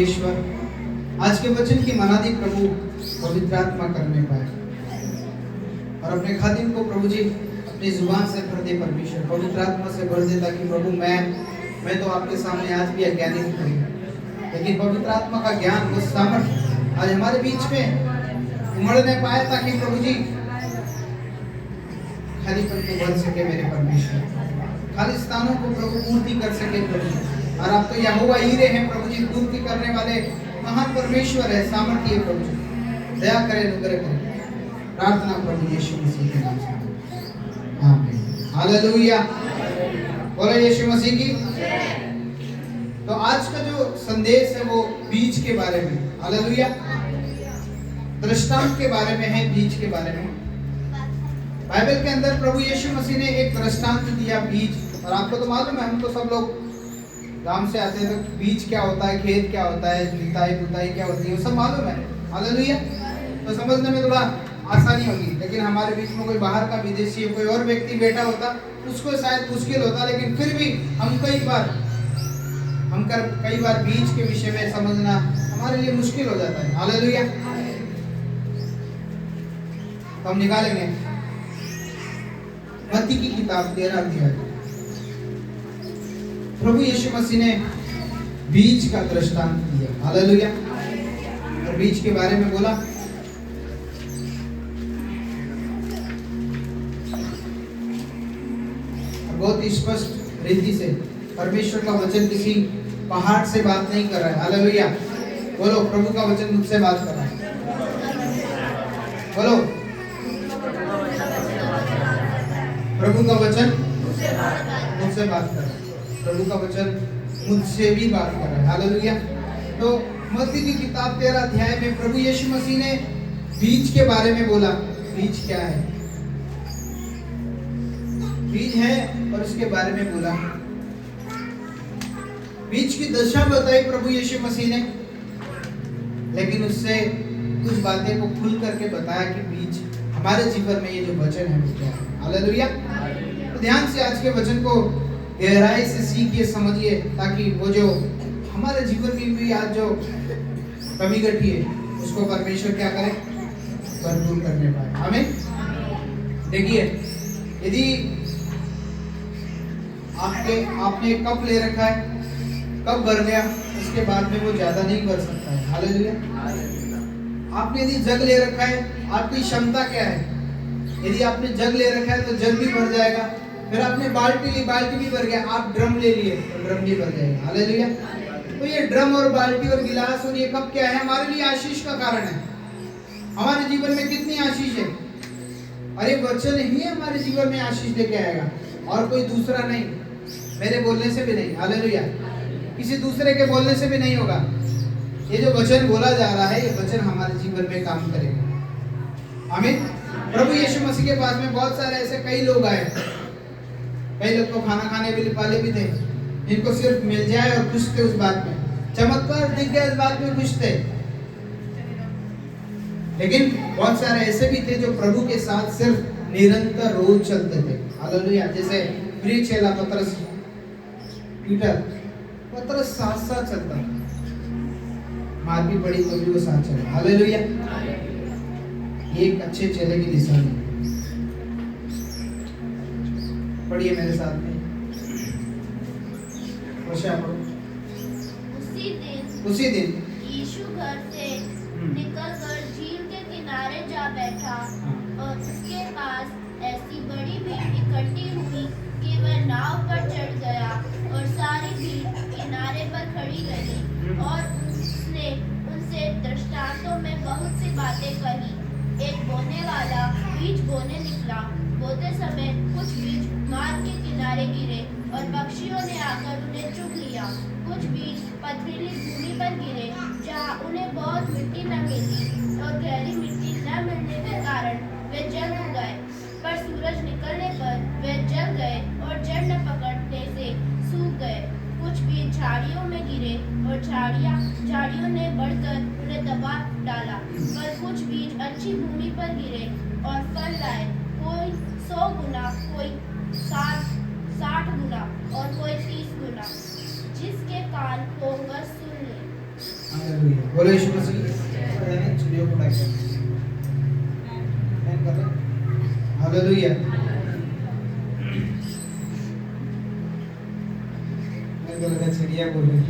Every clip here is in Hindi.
ईश्वर आज के वचन की मनादी प्रभु पवित्र आत्मा करने पाए और अपने खादिम को प्रभु जी अपनी जुबान से भर दे। परमेश्वर पवित्र आत्मा से भर दे ताकि प्रभु मैं तो आपके सामने आज भी अज्ञानी हूँ, लेकिन पवित्र आत्मा का ज्ञान वो सामर्थ आज हमारे बीच में उमड़ने पाए ताकि प्रभु जी खालीपन को भर सके। मेरे परमेश्वर खाली स्थानों को प्रभु पूर्ति कर सके प्रभु। और आप तो यहोवा ईरे हैं प्रभु जी, पूर्ति करने वाले महान परमेश्वर है, सामर्थ्य प्रभु जी। दया करें, अनुग्रह करें। प्रार्थना प्रभु यीशु मसीह के नाम से आमीन। हालेलुया। बोलो यीशु मसीह की। तो आज का जो संदेश है वो बीज के बारे में, हालेलुया, दृष्टांत के बारे में है, बीज के बारे में। बाइबल के अंदर प्रभु यीशु मसीह ने एक दृष्टांत दिया, बीज। और आपको तो मालूम है, हम तो सब लोग गांव से आते हैं तो बीज क्या होता है, खेत क्या होता है, जुताई बुताई क्या होती है, वो सब मालूम है। हालेलुया। तो समझने में थोड़ा आसानी होगी। लेकिन हमारे बीच में कोई बाहर का विदेशी कोई और व्यक्ति बैठा होता, उसको शायद मुश्किल होता, लेकिन फिर भी हम कई बार बीज के विषय में समझना हमारे लिए मुश्किल हो जाता है। हालेलुया। तो हम निकालेंगे मत्ती की किताब 13 अध्याय। प्रभु यीशु मसीह ने बीज का दृष्टांत दिया। हालेलुया। और बीज के बारे में बोला, बहुत स्पष्ट रीति से परमेश्वर का वचन किसी पहाड़ से बात नहीं कर रहा है। हालेलुया। बोलो, प्रभु का वचन मुझसे बात कर रहा है। बोलो, प्रभु का वचन मुझसे बात कर रहा है। प्रभु का वचन मुझसे भी बात कर रहा है। हालेलुया। तो मत्ती की किताब 13 अध्याय में प्रभु यीशु मसीह ने बीज के बारे में बोला। बीज क्या है? बीज है और उसके बारे में बोला। बीज की दशा बताई प्रभु यीशु मसीह ने, लेकिन उससे कुछ बातें को खुल करके बताया कि बीज हमारे जीवन में ये जो वचन है वो क्या है। हालेलुया। तो ध्यान से आज के वचन को गहराई से सीखिए, समझिए, ताकि वो जो हमारे जीवन में भी आज जो कमी घटी है उसको परमेश्वर क्या करे, भरपूर करने पाए। आमीन। देखिए, यदि आपने कप ले रखा है, कप भर गया, उसके बाद में वो ज्यादा नहीं भर सकता है। हालेलुया। आपने यदि जग ले रखा है, आपकी क्षमता क्या है? यदि आपने जग ले रखा है तो जग भी भर जाएगा। फिर आपने बाल्टी ली, बाल्टी भी भर गया। आप ड्रम ले लिए तो ड्रम भी भर जाएगा। हालेलुया। तो ये ड्रम और बाल्टी और गिलास और ये कप क्या है? हमारे लिए आशीष का कारण है। हमारे जीवन में कितनी आशीष है, और ये वचन ही हमारे जीवन में आशीष लेके आएगा, और कोई दूसरा नहीं, मेरे बोलने से भी नहीं। हालेलुया। किसी दूसरे के बोलने से भी नहीं होगा। ये जो वचन बोला जा रहा है, ये वचन हमारे जीवन में काम करेगा। आमीन। प्रभु यीशु मसीह के पास में बहुत सारे ऐसे कई लोग आए। कई लोग तो खाना खाने वाले भी थे, जिनको सिर्फ मिल जाए और खुश थे उस बात में, चमत्कार दिख गया इस बात में खुश थे। लेकिन बहुत सारे ऐसे भी थे जो प्रभु के साथ सिर्फ निरंतर रोज चलते थे। हालेलुया। जैसे प्रिय चेला पतरस, पीटर, पतरस साथ चलता, मार भी पड़ी तो भी वो साथ चला। हालेलुया। एक अच्छे चेले की दिशा में। पढ़िए मेरे साथ में। उसी दिन यीशु घर से निकलकर झील के किनारे जा बैठा, और उसके पास ऐसी बड़ी भीड़ इकट्ठी हुई कि वह नाव पर चढ़ गया, और सारी भीड़ किनारे पर खड़ी रही, और उसने उनसे दृष्टांतों में बहुत सी बातें कही। एक बोने वाला बीज बोने निकला। बोते समय कुछ बीज मार्ग के किनारे गिरे और पक्षियों ने आकर उन्हें चुग लिया। कुछ बीज पथरीली भूमि पर गिरे, जहाँ उन्हें बहुत मिट्टी न मिली, और गहरी मिट्टी न मिलने के कारण वे जल गए। पर सूरज निकलने पर वे जल गए और जड़ न पकड़ने से सूख गए। कुछ बीज झाड़ियों में गिरे, और झाड़ियों ने बढ़कर उन्हें दबा डाला। पर कुछ बीज अच्छी भूमि पर गिरे और फल लाए, कोई 100 गुना, कोई 60 गुना और कोई 30 गुना। जिसके कान हो वह सुन ले। हालेलुया, बोलो यीशु मसीह की चिड़ियों को उड़ाइए, कर रहे, हालेलुया। मेरे को लगा चिड़िया बोल रही।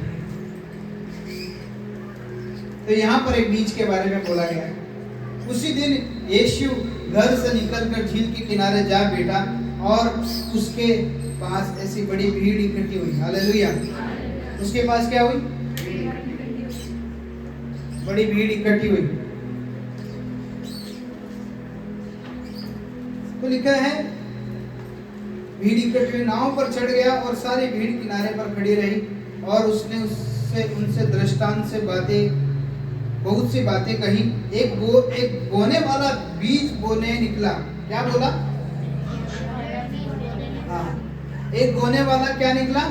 तो यहाँ पर एक बीज के बारे में बोला गया है। उसी दिन यीशु घर से निकलकर झील के किनारे जा बैठा और उसके पास ऐसी बड़ी भीड़ इकट्ठी हुई। हालेलुया। उसके पास क्या हुई? बड़ी भीड़ इकट्ठी हुई। तो लिखा है भीड़ इकट्ठी हुई, नाव पर चढ़ गया और सारी भीड़ किनारे पर खड़ी रही और उसने उनसे दृष्टांत से बहुत सी बातें कही। एक बोने वाला बीज बोने निकला। क्या बोला? हाँ, एक बोने वाला क्या निकला?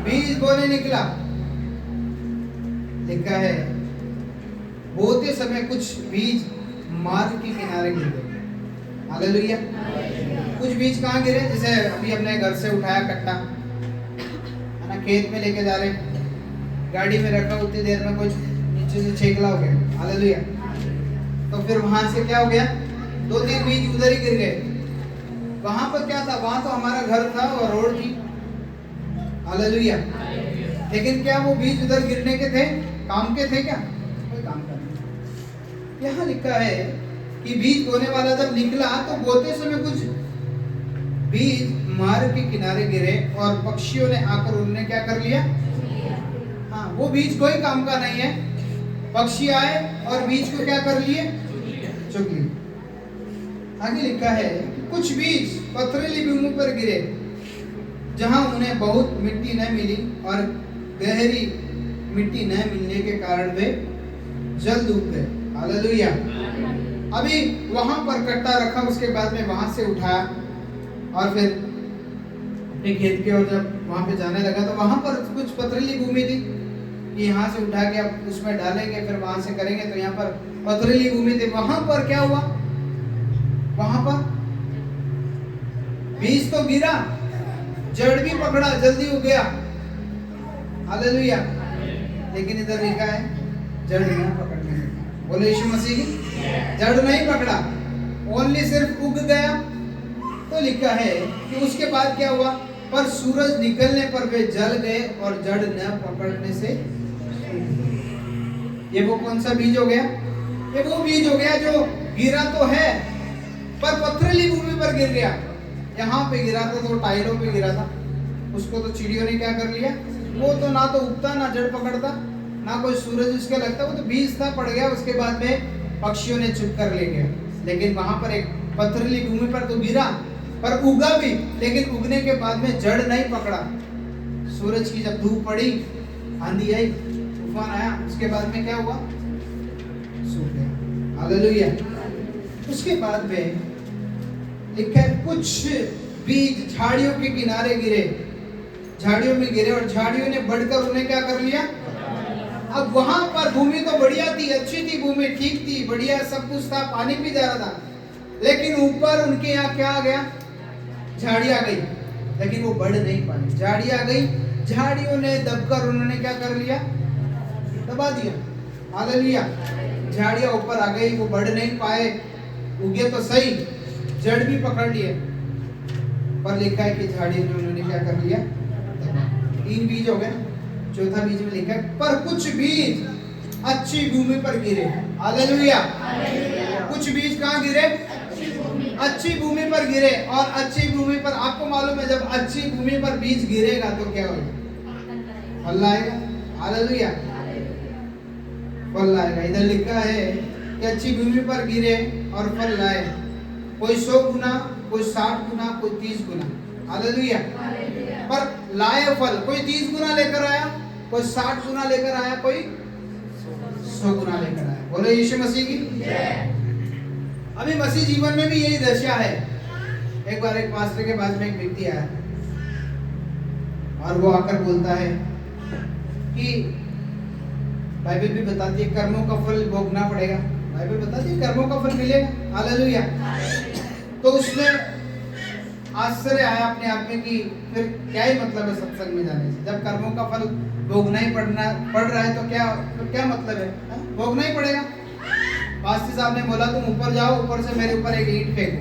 बीज बोने निकला। लिखा है बोते समय कुछ बीज मार्ग के किनारे गिर गए। हालेलुया। कुछ बीज कहाँ गिरे? जैसे अभी हमने घर से उठाया कट्टा, है ना, खेत में लेके जा रहे, गाड़ी में रखा, उतनी देर में कुछ नीचे से छेकला हो गया। हालेलुया। तो फिर वहां से क्या हो गया? 2-3 बीज उधर ही गिर गए। वहां पर क्या था? वहां तो हमारा घर था और रोड थी। हालेलुया। लेकिन क्या वो बीज उधर गिरने के थे? काम के थे क्या? कोई काम का नहीं। यहाँ लिखा है कि बीज बोने वाला जब निकला तो बोते समय कुछ बीज मार्ग के किनारे गिरे और पक्षियों ने आकर उन्होंने क्या कर लिया? हाँ, वो बीज कोई काम का नहीं है। पक्षी आए और बीज को क्या कर लिए? चुग लिए। आगे लिखा है कुछ बीज पथरीली भूमि पर गिरे जहां उन्हें बहुत मिट्टी न मिली और गहरी मिट्टी न मिलने के कारण वे जल्द उग गए। हालेलुया। अभी वहां पर कट्टा रखा, उसके बाद में वहां से उठाया और फिर अपने खेत के और जब वहां पे जाने लगा तो वहां पर कुछ पथरीली भूमि थी कि यहाँ से उठा के अब उसमें डालेंगे फिर वहां से करेंगे। तो यहाँ पर पथरीली भूमि थी। वहां पर क्या हुआ? वहां पर बीज तो गिरा, जड़ भी पकड़ा, जल्दी उग गया। हालेलुया। लेकिन इधर लिखा है जड़ नहीं पकड़ने लगा। बोले यीशु मसीह की, जड़ नहीं पकड़ा, ओनली सिर्फ उग गया। तो लिखा है कि उसके बाद क्या हुआ? पर सूरज निकलने पर वे जल गए और जड़ न पकड़ने से। ये वो कौन सा बीज हो गया? ये वो बीज हो गया जो गिरा तो है पर पथरीली भूमि पर गिर गया। यहाँ पे गिरा था तो टाइलों पे गिरा था, उसको तो चिड़ियों ने क्या कर लिया? वो तो ना तो उगता, ना जड़ पकड़ता, ना कोई सूरज उसके लगता, वो तो बीज था, पड़ गया। उसके बाद में पक्षियों ने चुप कर ले गया। लेकिन वहां पर एक पथरीली भूमि पर तो गिरा पर उगा भी, लेकिन उगने के बाद में जड़ नहीं पकड़ा। सूरज की जब धूप पड़ी, आंधी आई, तूफान आया, उसके बाद में क्या हुआ? सूख गया। हालेलुया। उसके बाद में लिखा है कुछ बीज झाड़ियों के किनारे गिरे, झाड़ियों में गिरे और झाड़ियों ने बढ़कर उन्हें क्या कर लिया? अब वहां पर भूमि तो बढ़िया थी, अच्छी थी, भूमि ठीक थी, बढ़िया सब कुछ था, पानी भी जा रहा था, लेकिन ऊपर उनके यहाँ क्या आ गया? झाड़ी आ गई, लेकिन वो बढ़ नहीं पाई। झाड़ी आ गई, झाड़ियों ने दबकर उन्होंने क्या कर लिया? दबा दिया। हालेलुया। झाड़ियां ऊपर आ गई, वो बढ़ नहीं पाए, उगे तो सही, जड़ भी पकड़ लिए, पर लिखा है कि झाड़ी ने उन्होंने क्या कर लिया? 3 बीज हो गए। चौथा बीज में लिखा है पर कुछ बीज अच्छी भूमि पर गिरे। हालेलुया। कुछ बीज कहाँ गिरे? अच्छी भूमि पर गिरे। और अच्छी भूमि पर आपको मालूम है जब अच्छी भूमि पर बीज गिरेगा तो क्या होगा? फल आएगा। हालेलुया। फल आएगा। इधर लिखा है कि अच्छी भूमि पर गिरे और फल लाए, कोई 100 गुना, कोई 60 गुना, कोई 30 गुना। हालेलुया। पर लाए फल, कोई 30 गुना लेकर आया, कोई 60 गुना लेकर आया, कोई 100 गुना लेकर आया। बोले यीशु मसीह की। अभी मसीह जीवन में भी यही दशा है। एक बार एक पास्टर के पास में एक व्यक्ति आया और वो आकर बोलता है कि बाइबल भी बताती है कर्मों का फल भोगना पड़ेगा। बाइबल बताती है कर्मों का फल मिलेगा। हालेलुया। तो उसमें आश्चर्य आया अपने आप में कि फिर क्या ही मतलब है सत्संग में जाने से, जब कर्मों का फल भोगना ही पड़ रहा है तो क्या मतलब है? भोगना ही पड़ेगा। पास्टर साहब ने बोला तुम ऊपर जाओ, ऊपर से मेरे ऊपर एक ईंट फेंको,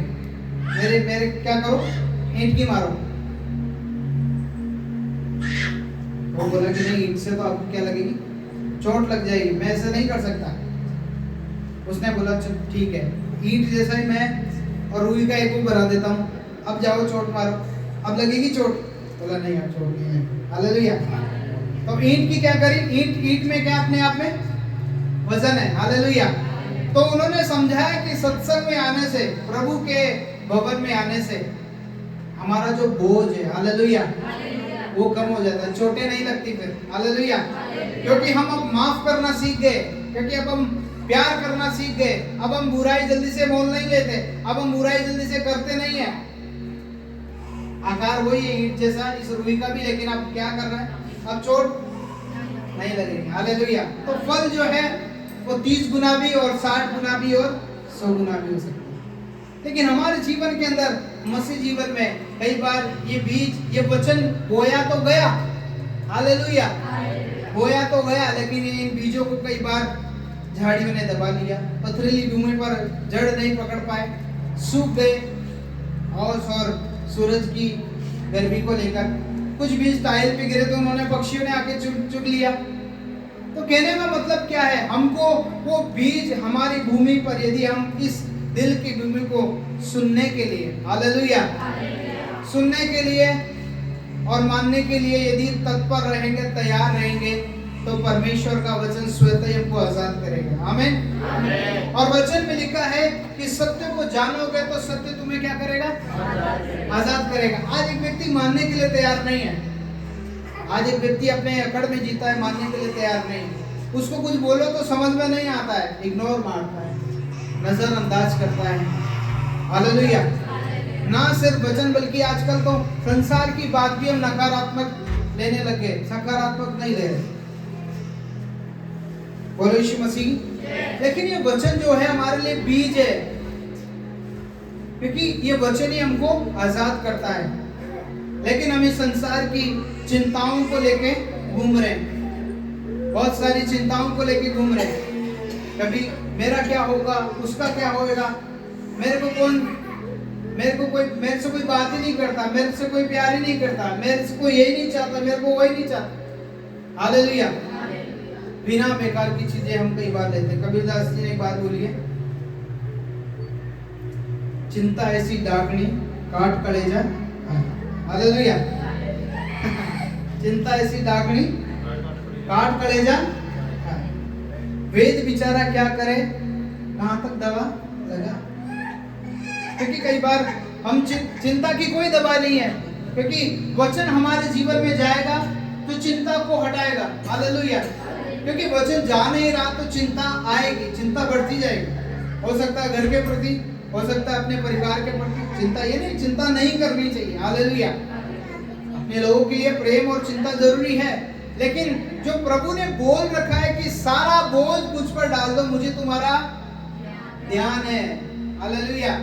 मेरे क्या करो, ईंट की मारो। वो बोला कि नहीं, ईंट से तो आपको क्या लगेगी, चोट लग जाएगी, मैं ऐसा नहीं कर सकता। उसने बोला चल ठीक है, ईंट जैसा ही मैं और रुई का एक वो बना देता हूँ, अब जाओ चोट मारो, अब लगेगी चोट। बोला नहीं यार चोट नहीं है। हालेलुया। तो ईंट की क्या करी, ईंट में क्या अपने आप में वजन है। हालेलुया। तो उन्होंने समझाया कि सत्संग में आने से, प्रभु के भवन में आने से हमारा जो बोझ है, हालेलुया, वो कम हो जाता है, चोटें नहीं लगती फिर। हालेलुया। क्योंकि हम अब माफ करना सीख गए, क्योंकि अब हम प्यार करना सीख गए, अब हम बुराई जल्दी से मोल नहीं लेते, अब हम बुराई जल्दी से करते नहीं है। आकार वही है ईंट जैसा इस रुई का भी, लेकिन अब क्या कर रहा है, अब चोट नहीं लगेगी। हालेलुया। तो फल जो है वो 30 गुना भी और 60 गुना भी और 100 गुना भी हो सकता है। लेकिन हमारे जीवन के अंदर, मसीह जीवन में कई बार ये बीज, ये वचन बोया तो गया, हालेलुया, बोया तो गया, लेकिन इन बीजों को कई बार झाड़ियों ने दबा लिया, पथरीली भूमि पर जड़ नहीं पकड़ पाए, सूख गए, और सूरज की गर्मी को लेकर कुछ बीज टाइल पे गिरे तो उन्होंने, पक्षियों ने आके चुग लिया। तो कहने का मतलब क्या है, हमको वो बीज हमारी भूमि पर, यदि हम इस दिल की भूमि को सुनने के लिए, हालेलुया, सुनने के लिए और मानने के लिए यदि तत्पर रहेंगे, तैयार रहेंगे, तो परमेश्वर का वचन स्वतः हमको आजाद करेगा। आमीन। और वचन में लिखा है कि सत्य को जानोगे तो सत्य तुम्हें क्या करेगा, आजाद करेगा। आज एक व्यक्ति मानने के लिए तैयार नहीं है, आज एक व्यक्ति अपने अकड़ में जीता है, मानने के लिए तैयार नहीं है। उसको कुछ बोलो तो समझ में नहीं आता है, इग्नोर मारता है, नजरअंदाज करता है। हालेलुया। ना सिर्फ वचन, बल्कि आजकल तो संसार की बात भी हम नकारात्मक लेने लगे, सकारात्मक नहीं ले रहे। बोलो यीशु मसीह। लेकिन ये वचन जो है हमारे लिए बीज है, क्योंकि ये वचन ही हमको आजाद करता है। लेकिन हम इस संसार की चिंताओं को लेके घूम रहे हैं, बहुत सारी चिंताओं को लेके घूम रहे हैं। कभी मेरा क्या होगा, उसका क्या होएगा, मेरे से कोई बात ही नहीं करता, मेरे से कोई प्यार ही नहीं करता, मेरे से कोई यही नहीं चाहता, मेरे को वही नहीं चाहता। हालेलुया। बिना बेकार की चीजें हम कई बार लेते हैं। कबीरदास जी ने एक बात बोली है, चिंता ऐसी डाकनी काट कलेजा। हालेलुया। चिंता ऐसी डाकनी काट कलेजा। वेद बेचारा क्या करे, कहां तक दवा लगा। क्योंकि कई बार हम चिंता की कोई दवा नहीं है, क्योंकि वचन हमारे जीवन में जाएगा तो चिंता को हटाएगा। हालेलुया। क्योंकि वचन जा नहीं रहा तो चिंता आएगी, चिंता बढ़ती जाएगी। हो सकता है घर के प्रति, हो सकता है अपने परिवार के प्रति चिंता, ये नहीं, चिंता नहीं करनी चाहिए। हालेलुया। अपने लोगों के लिए प्रेम और चिंता जरूरी है, लेकिन जो प्रभु ने बोल रखा है कि सारा बोझ मुझ पर डाल दो, मुझे तुम्हारा ध्यान है। हालेलुया।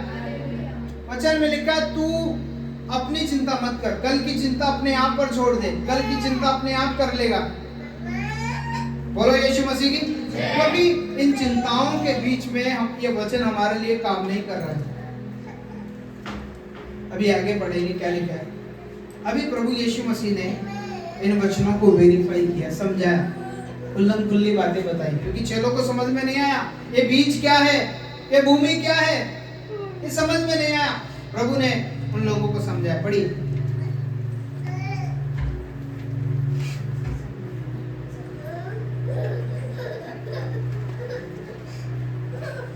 वचन में लिखा तू अपनी चिंता मत कर, कल की चिंता अपने आप पर छोड़ दे, कल की चिंता अपने आप कर लेगा। बोलो यीशु मसीह की। क्योंकि इन चिंताओं के बीच में हम, ये वचन हमारे लिए काम नहीं कर रहा है। अभी आगे बढ़ेंगे, क्या लिखा है। अभी प्रभु यीशु मसीह ने इन वचनों को वेरीफाई किया, समझाया, खुल्लम खुल्ली बातें बताई, क्योंकि चेलों को समझ में नहीं आया ये बीज क्या है, ये भूमि क्या है, ये समझ में नहीं आया। प्रभु ने उन लोगों को समझाया। पढ़िए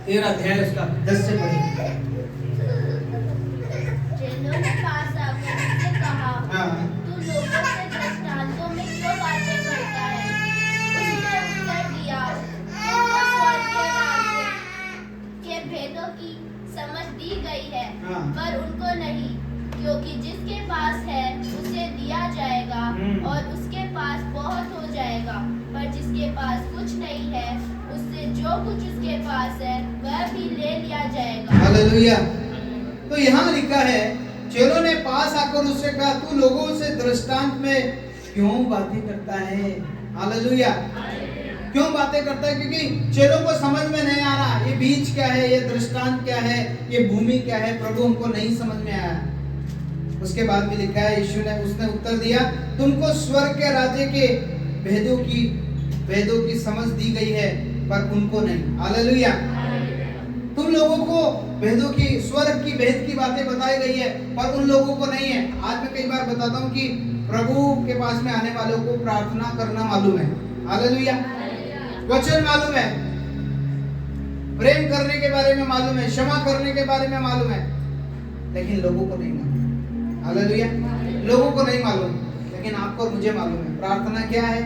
13 अध्याय उसका 10 से पढ़िए। चेलों ने पास आकर उससे कहा, तू लोगों से दृष्टांतों में क्यों बातें करता है? उसने उत्तर दिया, उनको स्वर्गीय राज्य के भेदों की समझ दी गई है, पर उनको नहीं, क्योंकि जिसके पास है उसे दिया जाएगा और उसके पास बहुत हो जाएगा, पर जिसके पास कुछ नहीं है उससे जो कुछ उसके पास है वह भी ले लिया जाएगा। हालेलुया। तो यहाँ लिखा है, चेलों ने पास आकर उससे कहा, तू लोगों से दृष्टांत में क्यों बातें करता है? हालेलुया। क्यों बातें करता है? क्योंकि चेलों को समझ में नहीं आ रहा ये बीज क्या है, ये दृष्टांत क्या है, ये भूमि क्या है, प्रभु उनको नहीं समझ में आया। उसके बाद में लिखा है यीशु ने उसने उत्तर दिया, तुमको स्वर्ग के राज्य के भेदों की समझ दी गई है पर उनको नहीं। हालेलुया। तुम लोगों को भेदों की, स्वर्ग की भेद की बातें बताई गई है पर उन लोगों को नहीं है। आज मैं कई बार बताता हूँ कि प्रभु के पास में आने वालों को प्रार्थना करना मालूम है। हालेलुया। वचन मालूम है, प्रेम करने के बारे में मालूम है, क्षमा करने के बारे में मालूम है, लेकिन लोगों को नहीं मालूम। हालेलुया। लोगों को नहीं मालूम, लेकिन आपको और मुझे मालूम है। प्रार्थना क्या है?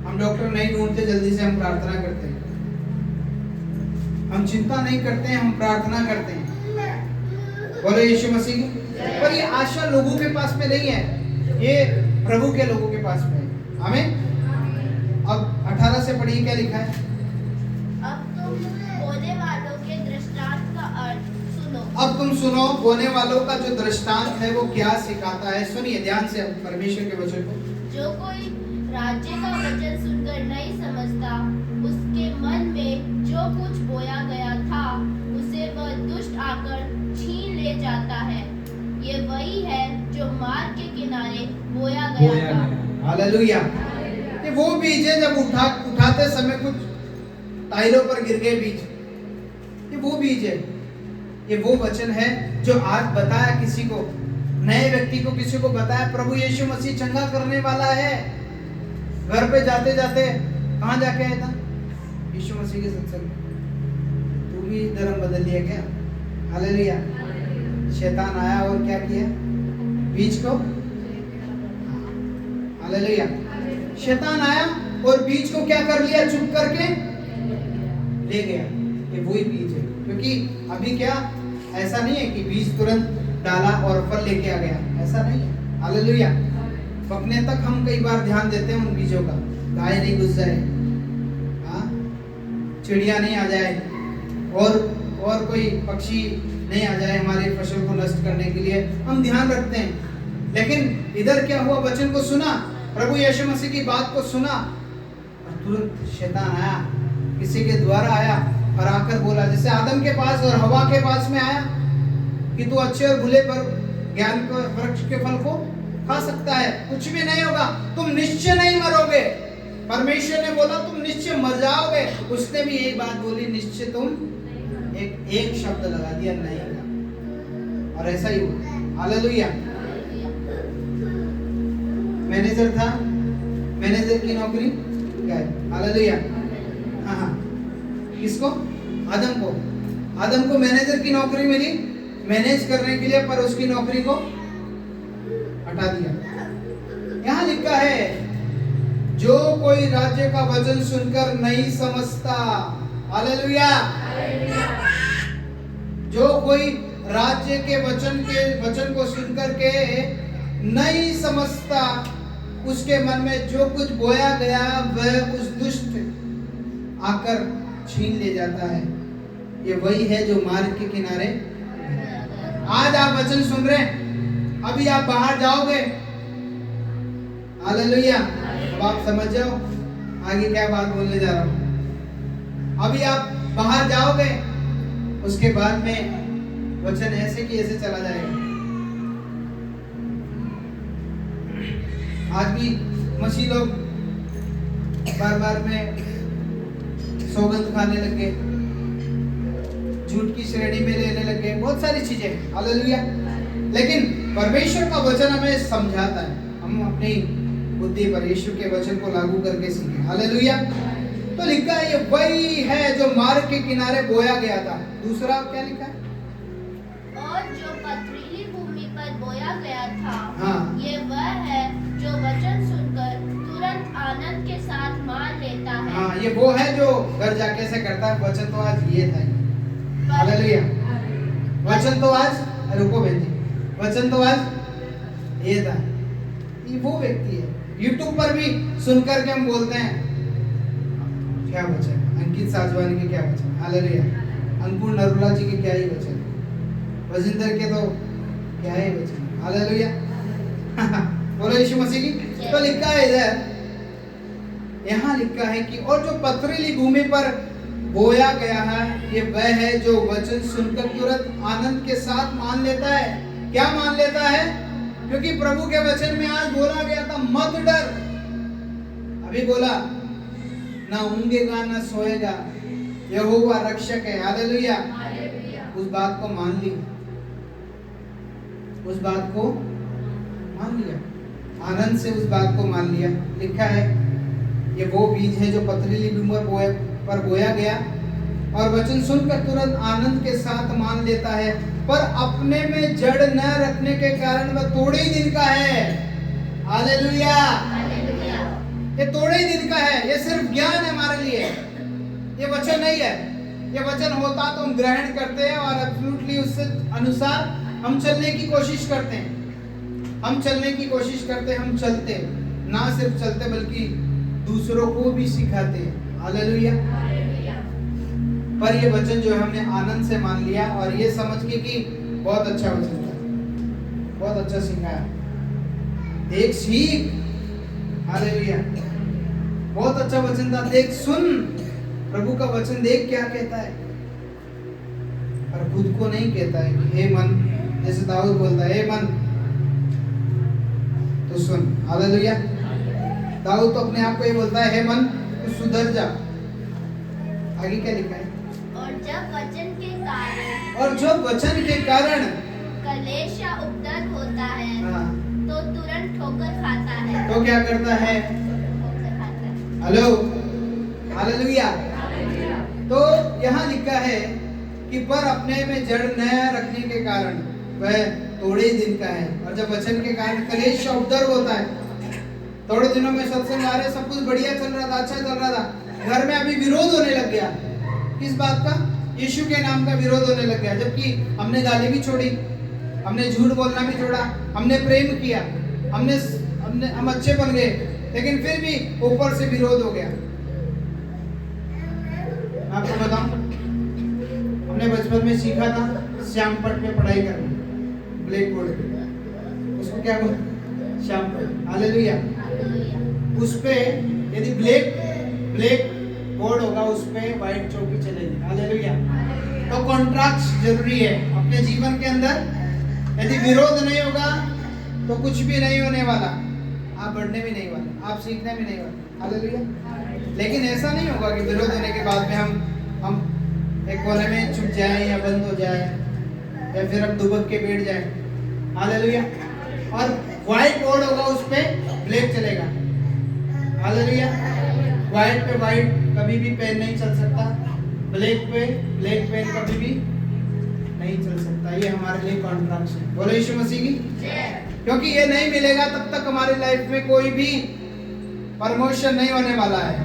हम डॉक्टर नहीं ढूंढते, जल्दी से हम प्रार्थना करते हैं। हम चिंता नहीं करते हैं, हम प्रार्थना करते हैं। बोलो यीशु मसीह की। पर ये आशा लोगों के पास में नहीं है, ये प्रभु के लोगों के पास में है। आमीन। अब 18 से पढ़िए क्या लिखा है। अब तुम बोने वालों के दृष्टांत का अर्थ सुनो। अब तुम सुनो, बोने वालों का जो दृष्टांत है वो क्या सिखाता है। सुनिए ध्यान से परमेश्वर के वचन को। जो कोई राज्य का वचन सुनकर नहीं समझता, उसके मन में जो कुछ बोया गया था उसे वह दुष्ट आकर छीन ले जाता है। ये वही है जो मार्ग के किनारे बोया गया था। हालेलुया। ये वो बीज है जब उठाते समय कुछ टाइलों पर गिर गए बीज, ये वो बीज है। ये वो वचन है जो आज बताया किसी को, नए व्यक्ति को, किसी को बताया प्रभु यीशु मसीह चंगा करने वाला है। घर पे जाते जाते कहाँ जाके आया था? यीशु मसीह के सत्संग में। तू भी धर्म बदल लिया क्या? हालेलुया। शैतान आया और क्या किया? बीज को, हालेलुया, शैतान आया और बीज को क्या कर लिया? चुप करके ले गया। ये वही बीज है। क्योंकि अभी क्या, ऐसा नहीं है कि बीज तुरंत डाला और फल लेके आ गया, ऐसा नहीं है। हालेलुया। पकने तक हम कई बार ध्यान देते हैं उन बीजों का, गाय नहीं घुस जाए, चिड़िया नहीं आ जाए, और कोई पक्षी नहीं आ जाए हमारी फसल को नष्ट करने के लिए, हम ध्यान रखते हैं। लेकिन इधर क्या हुआ? वचन को सुना, प्रभु यीशु मसीह की बात को सुना और तुरंत शैतान आया, किसी के द्वारा आया और आकर बोला, जैसे आदम के पास और हवा के पास में आया कि तू अच्छे और बुरे पर ज्ञान के वृक्ष के फल को खा सकता है, कुछ भी नहीं होगा, तुम निश्चय नहीं मरोगे। परमेश्वर ने बोला तुम निश्चय मर जाओगे, उसने भी यही बात बोली, निश्चय तुम, एक शब्द लगा दिया, नहीं का, और ऐसा ही हुआ। हालेलुया। मैनेजर था, मैनेजर की नौकरी क्या है? हालेलुया। हाँ, किसको? आदम को मैनेजर की नौकरी मिली मैनेज करने के लिए, पर उसकी नौकरी को हटा दिया। यहाँ लिखा है जो कोई राज्य का वचन सुनकर नहीं समझता, हालेलुया, जो कोई राज्य के वचन को सुनकर के नहीं समझता, उसके मन में जो कुछ बोया गया वह उस दुष्ट आकर छीन ले जाता है। ये वही है जो मार्ग के किनारे। आज आप वचन सुन रहे हैं, अभी आप बाहर जाओगे, हालेलुया, अब आप समझ जाओ आगे क्या बात बोलने जा रहा हूं। अभी आप बाहर जाओगे, उसके बाद में वचन ऐसे कि ऐसे चला जाएगा। आज भी मसीह लोग बार में सौगंध खाने लगे, झूठ की श्रेणी में लेने लगे, बहुत सारी चीजें, हालेलुया। लेकिन परमेश्वर का वचन हमें समझाता है, हम अपनी बुद्धि पर यीशु के वचन को लागू करके सीखें, हालेलुया। तो लिखा है ये वही है जो मार्ग के किनारे बोया गया था। दूसरा क्या लिखा है? और जो पथरीली भूमि पर बोया गया था, हाँ, ये वह है जो वचन सुनकर तुरंत आनंद के साथ मान लेता है। हाँ, ये वो है जो घर जाके से करता है। वचन तो आज ये था, हालेलुया। वचन तो आज, रुको बहन जी, वचन तो आज ये था। ये वो व्यक्ति है, YouTube पर भी सुनकर के हम बोलते हैं क्या वचन, अंकित साजवानी के क्या वचन, हालेलुया, अंकुर नरुला जी के क्या ही वचन, वजिंदर के तो क्या ही वचन, हालेलुया। बोलो यीशु मसीह की। तो लिखा है इधर यहाँ लिखा है कि और जो पथरीली भूमि पर बोया गया है, ये वह है जो वचन सुनकर तुरंत आनंद के साथ मान लेता है। क्या मान लेता है? क्योंकि प्रभु के वचन में आज बोला गया था मत डर। अभी बोला ना ऊंघेगा ना सोएगा, यहोवा रक्षक है। हालेलुया। उस बात को मान ली, उस बात को मान लिया, आनंद से उस बात को मान लिया। लिखा है ये वो बीज है जो पथरीली भूमि पर बोया गया और वचन सुनकर तुरंत आनंद के साथ मान लेता है, पर अपने में जड़ न रखने के कारण वह थोड़े ही दिन का है। हालेलुया। ये थोड़े ही दिन का है, ये सिर्फ ज्ञान है हमारे लिए, ये वचन नहीं है। ये वचन होता तो हम ग्रहण करते हैं और एब्सोल्युटली उससे अनुसार हम चलने की कोशिश करते हैं। हम चलने की कोशिश करते हैं, हम चलते, ना सिर्फ चलते बल्कि दूसरों को भी सिखाते हैं। हालेलुया। पर ये वचन जो है हमने आनंद से मान लिया और ये समझ के कि बहुत अच्छा वचन था, बहुत अच्छा सिखाया, देख सीख। हालेलुया। बहुत अच्छा वचन था, देख सुन प्रभु का वचन, देख क्या कहता है। और खुद को नहीं कहता है कि हे मन, जैसे दाऊद बोलता है हे मन तो सुन। हालेलुया। दाऊद तो अपने आप को ये बोलता है हे मन तू सुधर जा। आगे क्या लिखा है? और जब वचन के कारण, और जब वचन के कारण कलेश या उपद्रव होता है, हाँ, तो तुरंत ठोकर खाता है। तो क्या करता है? ठोकर खाता है। हेलो। हालेलुया। तो यहाँ लिखा है कि पर अपने में जड़ न रखने के कारण वह थोड़े दिन का है, और जब वचन के कारण कलेश और उपद्रव होता है। थोड़े दिनों में सत्संग आ रहे, सब कुछ बढ़िया चल रहा था, अच्छा चल रहा था, घर में अभी विरोध होने लग गया। किस बात का? यीशु के नाम का विरोध होने लग गया। जबकि हमने गाली भी छोड़ी, हमने झूठ बोलना भी छोड़ा, हमने प्रेम किया, हम अच्छे बन गए, लेकिन फिर भी ऊपर से विरोध हो गया। आपको बताऊं, हमने बचपन में सीखा था श्याम पट पे पढ़ाई करना, ब्लैक बोर्ड पे, उसको क्या बोलते? श्याम पट। हालेलुया। उस पे यदि ब्लैक बोर्ड होगा, उस पे व्हाइट चौकी चलेगी। हालेलुया। तो कॉन्ट्रास्ट जरूरी है अपने जीवन के अंदर। यदि विरोध नहीं होगा तो कुछ भी नहीं होने वाला, आप बढ़ने भी नहीं वाले, आप सीखने भी नहीं वाले। हालेलुया। लेकिन ऐसा नहीं होगा कि विरोध होने के बाद में हम एक कोने में छुप जाएं या बंद हो जाए या फिर हम दुबक के बैठ जाएं। हालेलुया। और व्हाइट बोर्ड होगा, उस पे ब्लैक चलेगा। हालेलुया। व्हाइट पे व्हाइट कभी भी पेन नहीं चल सकता, ब्लैक पे ब्लैक पेन कभी भी नहीं चल सकता। ये हमारे लिए कॉन्ट्रैक्ट है। बोलो यीशु मसीह की। क्योंकि ये नहीं मिलेगा तब तक हमारी लाइफ में कोई भी प्रमोशन नहीं होने वाला है।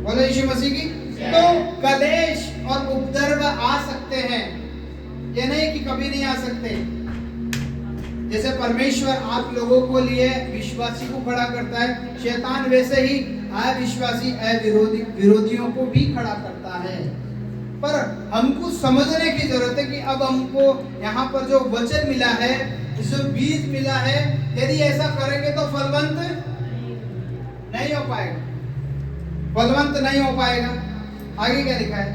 बोलो यीशु मसीह की। तो कलेश और उपद्रव आ सकते हैं, ये नहीं कि कभी नहीं आ सकते। जैसे परमेश्वर आप लोगों को लिए विश्वासी को खड़ा करता है, शैतान वैसे ही अविश्वासी विरोधियों को भी खड़ा करता है। पर हमको समझने की जरूरत है कि अब हमको यहाँ पर जो वचन मिला है, जो बीज मिला है, यदि ऐसा करेंगे तो फलवंत नहीं हो पाएगा, फलवंत नहीं हो पाएगा। आगे क्या लिखा है?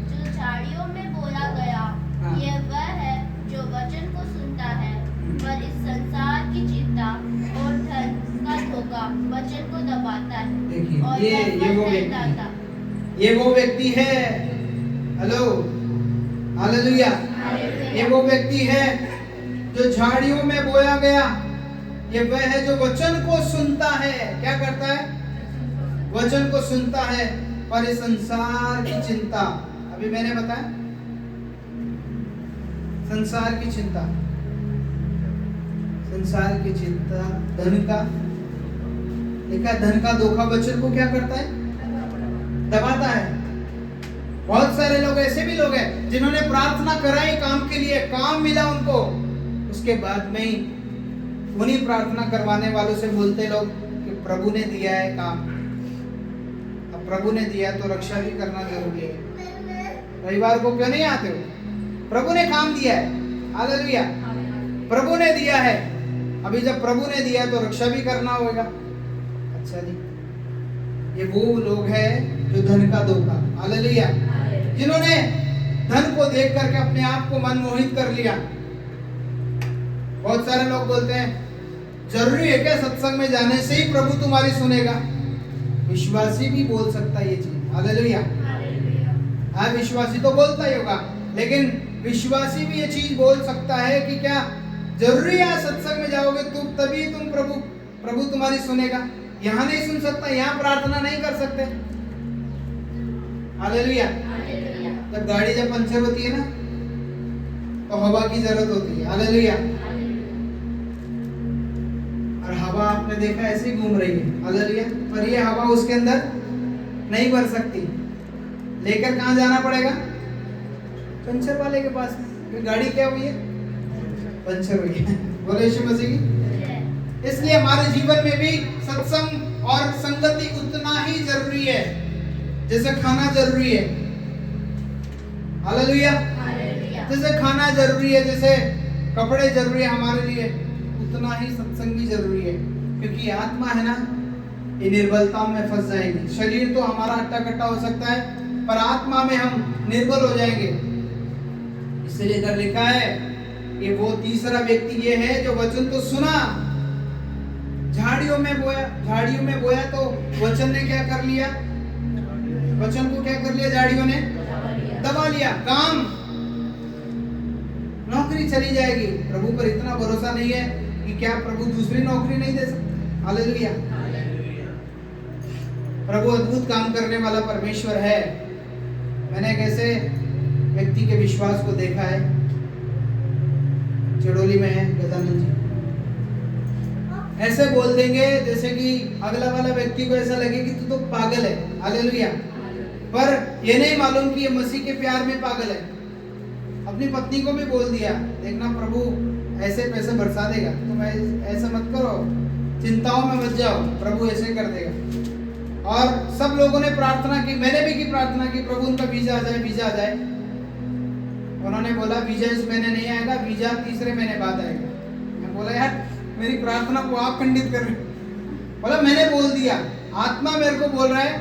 जो झाड़ियों में बोया गया, हाँ। यह वह है जो वचन को सुनता है, पर इस संसार की चिंता और धन का धोखा वचन को दबाता है। देखिए, और ये वो व्यक्ति है। हेलो। हालेलुया। ये वो व्यक्ति है जो झाड़ियों में बोया गया, ये वह है जो वचन को सुनता है। क्या करता है? वचन को सुनता है, पर इस संसार की चिंता, अभी मैंने बताया संसार की चिंता, संसार की चिंता, धन का, लिखा धन का धोखा वचन को क्या करता है? दबाता है। बहुत सारे लोग ऐसे भी लोग हैं जिन्होंने प्रार्थना कराई काम के लिए, काम मिला उनको, उसके बाद में ही उन्हीं प्रार्थना करवाने वालों से बोलते लोग कि प्रभु ने दिया है काम, अब प्रभु ने दिया तो रक्षा भी करना जरूरी है। रविवार को क्यों नहीं आते हो? प्रभु ने काम दिया है। हालेलुया। प्रभु ने दिया है, अभी जब प्रभु ने दिया तो रक्षा भी करना होगा। अच्छा जी, ये वो लोग हैं जो धन का धोखा, हालेलुया, जिन्होंने धन को देख करके अपने आप को मनमोहित कर लिया। बहुत सारे लोग बोलते हैं जरूरी है क्या सत्संग में जाने से ही प्रभु तुम्हारी सुनेगा? विश्वासी भी बोल सकता है ये चीज, हालेलुया। हाँ, विश्वासी तो बोलता ही होगा, लेकिन विश्वासी भी ये चीज बोल सकता है कि क्या जरूरी है सत्संग में जाओगे तुम तभी तुम प्रभु तुम्हारी सुनेगा? यहाँ नहीं सुन सकता, यहाँ प्रार्थना नहीं कर सकते, हालेलुया। जब गाड़ी जब पंचर होती है ना तो हवा की जरूरत होती है, हालेलुया। और हवा आपने देखा ऐसे ही घूम रही है, हालेलुया, पर ये हवा उसके अंदर नहीं भर सकती, लेकर कहाँ जाना पड़ेगा? पंचर वाले के पास। गाड़ी क्या हुई है? पंचर हुई है। बोले यीशु मसीह की। इसलिए हमारे जीवन में भी सत्संग और संगति उतना ही जरूरी है जैसे खाना जरूरी है, हालेलुया। जैसे खाना जरूरी है, जैसे कपड़े जरूरी है हमारे लिए, उतना ही सत्संग भी जरूरी है। क्योंकि आत्मा है ना, ये निर्बलताओं में फंस जाएगी। शरीर तो हमारा हट्टा कट्टा हो सकता है, पर आत्मा में हम निर्बल हो जाएंगे। इसलिए इधर लिखा है कि वो तीसरा व्यक्ति ये है जो वचन तो सुना, झाड़ियों में बोया तो वचन ने क्या कर लिया? वचन को क्या कर लिया? झाड़ियों ने दबा लिया। काम, नौकरी चली जाएगी। प्रभु पर इतना भरोसा नहीं है कि क्या प्रभु दूसरी नौकरी नहीं दे सकते? हालेलुया। प्रभु अद्भुत काम करने वाला परमेश्वर है। मैंने एक ऐसे व्यक्ति के विश्वास को देखा है, चड़ोली में है गजानंद जी। ऐसे बोल देंगे जैसे कि अगला वाला व्यक्ति को ऐसा लगे कि तू तो पागल है, हालेलुया, पर ये नहीं मालूम कि ये मसीह के प्यार में पागल है। अपनी पत्नी को भी बोल दिया, देखना प्रभु ऐसे पैसे बरसा देगा, तुम ऐसा मत करो, चिंताओं में मत जाओ, प्रभु ऐसे कर देगा। और सब लोगों ने प्रार्थना की, मैंने भी की प्रार्थना की, प्रभु उनका वीजा आ जाए, वीजा आ जाए। उन्होंने बोला वीजा इस महीने नहीं आएगा, वीजा तीसरे महीने बाद आएगा। मैं बोला यार मेरी प्रार्थना को आप खंडित कर रहे। बोला मैंने बोल दिया, आत्मा मेरे को बोल रहा है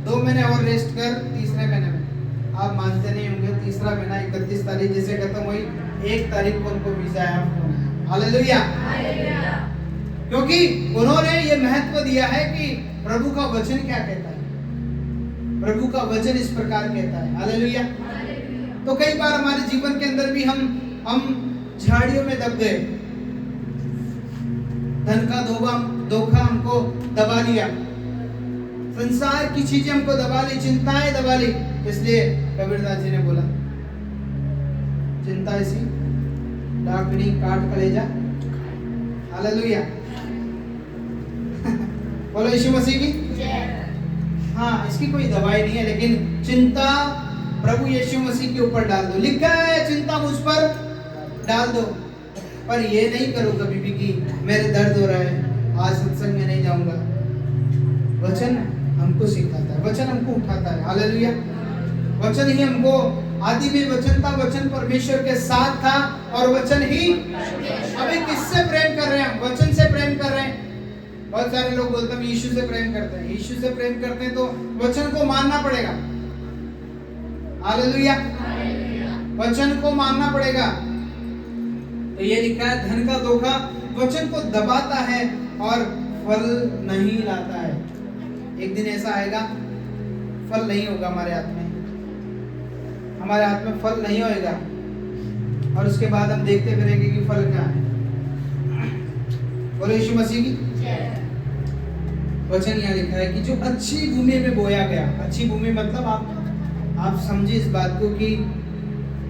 2 महीने और रेस्ट कर, तीसरे महीने में। आप मानते नहीं होंगे, तीसरा महीना 31 तारीख जैसे खत्म हुई, 1 तारीख को उनको वीजा आया, हालेलुया। क्योंकि उन्होंने ये महत्व दिया है कि प्रभु का वचन क्या कहता है, प्रभु का वचन इस प्रकार कहता है, हालेलुया। तो कई बार हमारे जीवन के अंदर भी हम झाड़ियों में दब गए, धन का धोखा हमको दबा लिया, संसार की चीजें हमको दबा ली, चिंताएं दबा ली। इसलिए कबीरदास जी ने बोला, चिंता ऐसी डाकनी काट कलेजा, हालेलुया। बोलो यीशु मसीह की। हाँ, इसकी कोई दवाई नहीं है, लेकिन चिंता प्रभु यीशु मसीह के ऊपर डाल दो। लिखा है चिंता मुझ पर डाल दो, पर ये नहीं करो कभी भी कि मेरे दर्द हो रहा है, आज सत्संग में नहीं जाऊंगा। वचन हमको सिखाता है, वचन हमको उठाता है, हालेलुया। वचन ही हमको, आदि में वचन था, वचन परमेश्वर के साथ था और वचन ही। अभी किससे प्रेम कर रहे हैं हम? वचन से प्रेम कर रहे हैं। बहुत सारे लोग बोलते हैं यीशु से प्रेम करते हैं, यीशु से प्रेम करते हैं तो वचन को मानना पड़ेगा, हालेलुया, वचन को मानना पड़ेगा। तो ये लिखा है धन का धोखा वचन को दबाता है और फल नहीं लाता है। एक दिन ऐसा आएगा, फल नहीं होगा हमारे हाथ में, हमारे हाथ में फल नहीं होएगा, और उसके बाद हम देखते फिरेंगे कि फल क्या है। बोलो यीशु मसीह की। वचन यहाँ लिखा है कि जो अच्छी भूमि में बोया गया, अच्छी भूमि मतलब आप समझिए इस बात को कि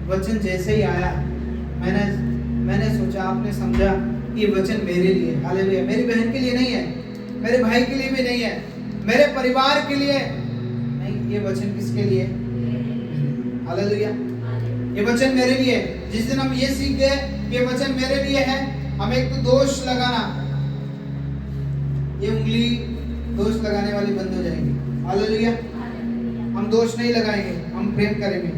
वचन जैसे ही आया, मैंने सोचा, आपने समझा कि ये वचन मेरे लिए, हालेलुया, मेरी बहन के लिए नहीं है, मेरे भाई के लिए भी नहीं है, मेरे परिवार के लिए नहीं, ये वचन किसके लिए? हालेलुया, ये वचन मेरे लिए। जिस दिन हम ये सीख गए कि वचन मेरे लिए है, हम एक तो दोष लगाना, ये उंगली दोष लगाने वाली बंद हो जाएगी, हालेलुया। हम दोष नहीं लगाएंगे, हम प्रेम करेंगे,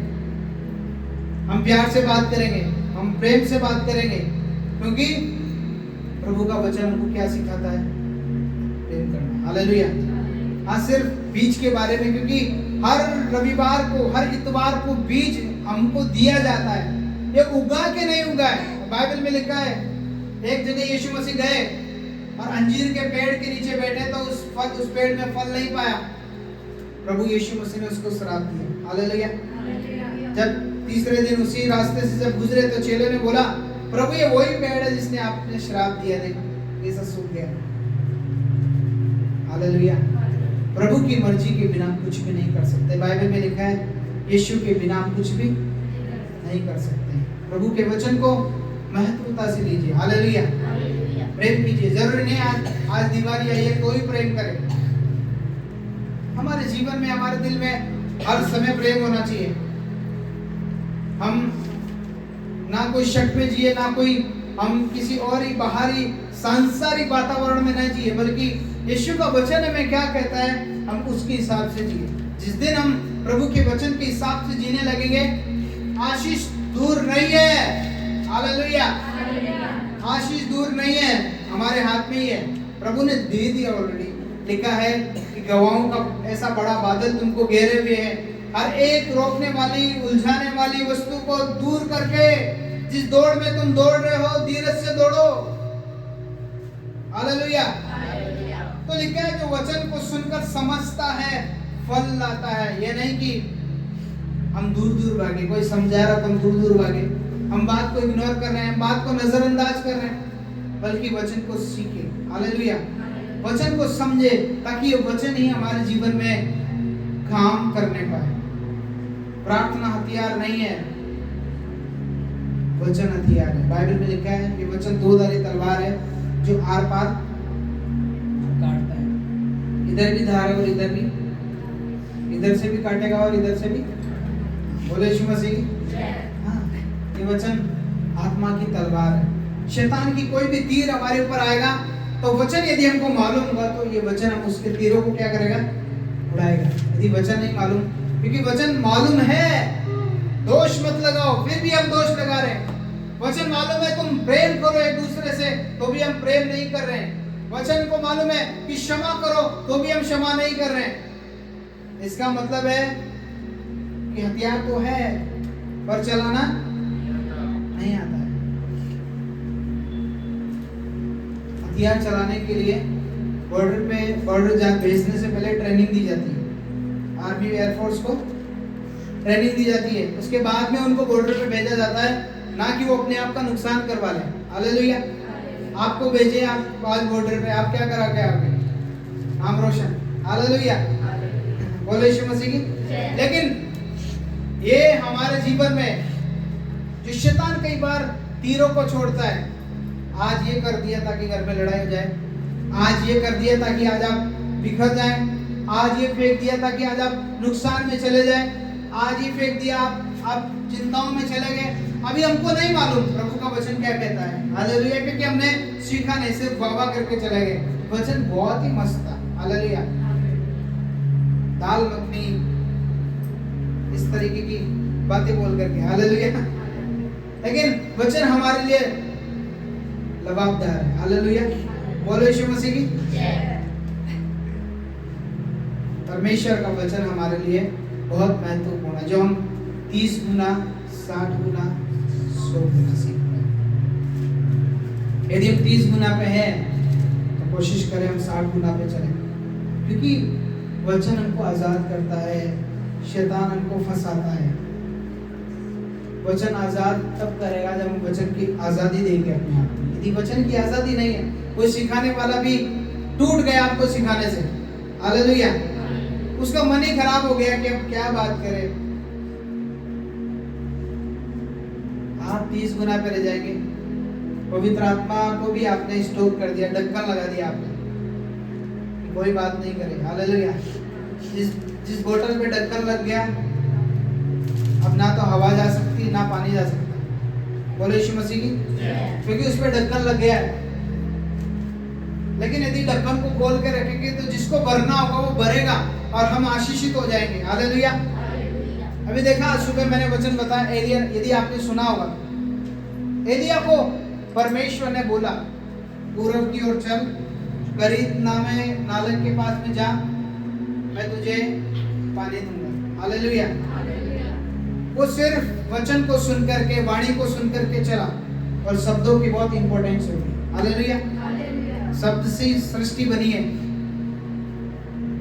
हम प्यार से बात करेंगे, हम प्रेम से बात करेंगे, क्योंकि प्रभु का वचन हमको क्या सिखाता है? प्रेम करना, हालेलुया। आज सिर्फ बीज के बारे में, क्योंकि हर रविवार को, हर इतवार को बीज हमको दिया जाता है। ये उगा के नहीं उगा है। बाइबल में लिखा है, एक जगह यीशु मसीह गए और अंजीर के पेड़ के नीचे बैठे तो उस पेड़ में फल नहीं पाया। प्रभु यीशु मसीह ने उसको श्राप दिया। हालेलुया। जब तीसरे दिन उसी रास्ते से जब गुजरे तो चेलों ने बोला, प्रभु ये वही पेड़ है जिसने आपने श्राप दिया, देखो ये सब सूख गया। हालेलुया। प्रभु की मर्जी के बिना कुछ भी नहीं कर सकते। बाइबल में लिखा है, यीशु के बिना हम कुछ भी नहीं कर सकते। प्रभु के वचन को महत्वता से लीजिए। हालेलुया। प्रेम कीजिए। जरूरी नहीं आज दिवाली आई है तो ही प्रेम करें। हमारे जीवन में, हमारे दिल में हर समय प्रेम होना चाहिए। हम ना कोई शक में जिए, ना कोई हम किसी और ही बाहरी सांसारिक वातावरण में नहीं जिए, बल्कि यीशु का वचन हमें क्या कहता है हम उसके हिसाब से जिए। जिस दिन हम प्रभु के वचन के हिसाब से जीने लगेंगे, आशीष दूर नहीं है। हालेलुया। आशीष दूर नहीं है, हमारे हाथ में ही है। प्रभु ने दे दिया ऑलरेडी। लिखा है कि गवाहों का ऐसा बड़ा बादल तुमको घेरे हुए है। हर एक रोकने वाली, उलझाने वाली वस्तु को दूर करके जिस दौड़ में तुम दौड़ रहे हो, धीरज से दौड़ो। हालेलुया। तो लिखा है, जो वचन को सुनकर समझता है फल लाता है। ये नहीं कि हम दूर दूर भागे, कोई समझा रहा तो हम दूर दूर भागे, हम बात को इग्नोर कर रहे हैं, बात को नजरअंदाज कर रहे हैं, बल्कि वचन को सीखे। हालेलुया। वचन को समझे, ताकि ये वचन ही हमारे जीवन में काम करने पाए। प्रार्थना हथियार नहीं है, वचन हथियार है। बाइबल में लिखा है, ये वचन दो-धारी तलवार है जो आर पार काटता है। इधर भी धार है और इधर भी, इधर से भी काटेगा और इधर से भी। बोले यीशु मसीह। हाँ, ये वचन आत्मा की तलवार है। शैतान की कोई भी तीर हमारे ऊपर आएगा तो वचन यदि हमको मालूम होगा तो ये वचन हम उसके तीरों को क्या करेगा, उड़ाएगा। यदि वचन नहीं मालूम, क्योंकि वचन मालूम है, दोष मत लगाओ, फिर भी हम दोष लगा रहे हैं। वचन मालूम है तुम प्रेम करो एक दूसरे से, तो भी हम प्रेम नहीं कर रहे हैं। वचन को मालूम है कि क्षमा करो, तो भी हम क्षमा नहीं कर रहे हैं। इसका मतलब है कि हथियार तो है पर चलाना नहीं आता है। हथियार चलाने के लिए बॉर्डर जहाँ भेजने से पहले ट्रेनिंग दी जाती है। आर्मी एयरफोर्स को ट्रेनिंग दी जाती है, उसके बाद में उनको बॉर्डर पे भेजा जाता है, ना कि वो अपने आप का नुकसान करवा लें। हालेलुया। आपको भेजे, आप आज बॉर्डर पे, आप क्या करा के आओगे? नाम रोशन। हालेलुया। बोले यीशु मसीह की। लेकिन ये हमारे जीवन में जो शैतान कई बार तीरों को छोड़ता है, आज ये कर दिया ताकि घर में लड़ाई हो जाए, आज ये कर दिया ताकि आज आप बिखर जाएं, आज ये फेंक दिया ताकि आज आप नुकसान में चले जाएं, आज ये फेंक दिया आप चिंताओं में चले गए। अभी हमको नहीं मालूम प्रभु का वचन क्या कहता है। हालेलुया। क्योंकि हमने सीखा नहीं, सिर्फ वाह करके चले गए। वचन बहुत ही मस्त था। हालेलुया। दाल मखनी, इस तरीके की बातें बोल करके। हालेलुया। लेकिन वचन हमारे लिए लबाबदार है। हालेलुया। बोलो यीशु मसीह की। परमेश्वर का वचन हमारे लिए बहुत महत्वपूर्ण है, जो हम 30 गुना, 60 गुना, 100 गुना सीख पाए। यदि हम 30 गुना पे हैं तो कोशिश करें हम 60 गुना पे चलें, क्योंकि वचन हमको आजाद करता है, शैतान हमको फंसाता है। वचन आजाद तब करेगा जब हम वचन की आजादी देंगे अपने आप को। यदि वचन की आजादी नहीं है, कोई सिखाने वाला भी टूट गया आपको सिखाने से, हालेलुया, उसका मन ही खराब हो गया कि अब क्या बात करें, आप 30 गुना पे रह जाएंगे। पवित्र आत्मा को भी आपने स्टॉप कर दिया, ढक्कन लगा दिया आपने, कोई बात नहीं करे। हालेलुया। जिस बोतल पे ढक्कन लग गया, अब ना तो हवा जा सकती ना पानी जा सकता। बोलो यीशु मसीह की। क्योंकि उस पे ढक्कन लग गया है। लेकिन यदि ढक्कन को खोल के रखेंगे तो जिसको भरना होगा वो भरेगा और हम आशीषित हो जाएंगे। हालेलुया। अभी देखा, सुबह मैंने वचन बताया, एलिया, यदि आपने सुना होगा, एलिया को परमेश्वर ने बोला पूर्व की ओर चल, करीत नामे नाले के पास में जा, मैं तुझे पानी दूंगा। हालेलुया। वो सिर्फ वचन को सुन करके, वाणी को सुन करके चला, और शब्दों की बहुत इंपॉर्टेंस होगी। हालेलुया। शब्द से सृष्टि बनी है।